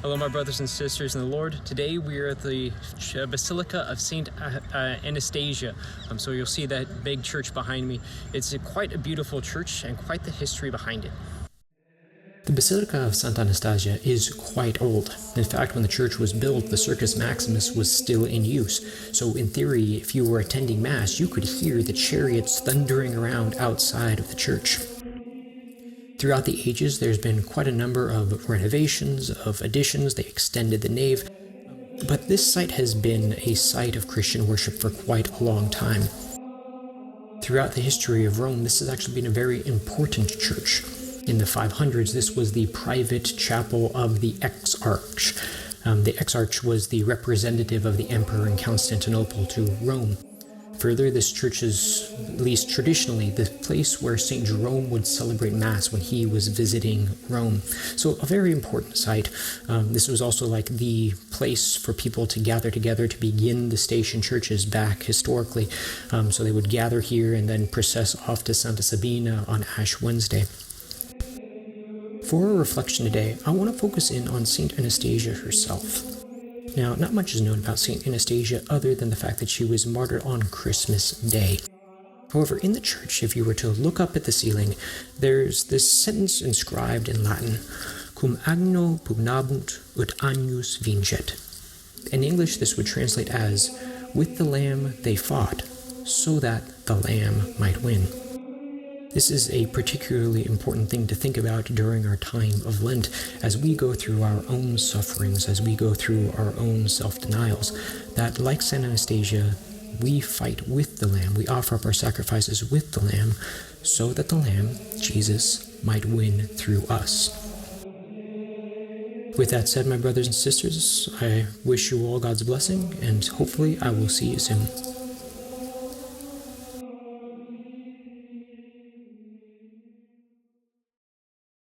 Hello, my brothers and sisters in the Lord. Today we are at the Basilica of Sant'Anastasia. So you'll see that big church behind me. It's quite a beautiful church and quite the history behind it. The Basilica of Sant'Anastasia is quite old. In fact, when the church was built, the Circus Maximus was still in use. So in theory, if you were attending Mass, you could hear the chariots thundering around outside of the church. Throughout the ages, there's been quite a number of renovations, of additions. They extended the nave. But this site has been a site of Christian worship for quite a long time. Throughout the history of Rome, this has actually been a very important church. In the 500s, this was the private chapel of the exarch. The exarch was the representative of the emperor in Constantinople to Rome. Further, this church is, at least traditionally, the place where St. Jerome would celebrate Mass when he was visiting Rome. So a very important site. This was also like the place for people to gather together to begin the station churches back historically. So they would gather here and then process off to Santa Sabina on Ash Wednesday. For our reflection today, I want to focus in on St. Anastasia herself. Now, not much is known about St. Anastasia other than the fact that she was martyred on Christmas Day. However, in the church, if you were to look up at the ceiling, there's this sentence inscribed in Latin, cum agno pugnabunt ut agnus vincet. In English, this would translate as, with the lamb they fought, so that the lamb might win. This is a particularly important thing to think about during our time of Lent, as we go through our own sufferings, as we go through our own self-denials, that like St. Anastasia, we fight with the Lamb, we offer up our sacrifices with the Lamb, so that the Lamb, Jesus, might win through us. With that said, my brothers and sisters, I wish you all God's blessing, and hopefully I will see you soon.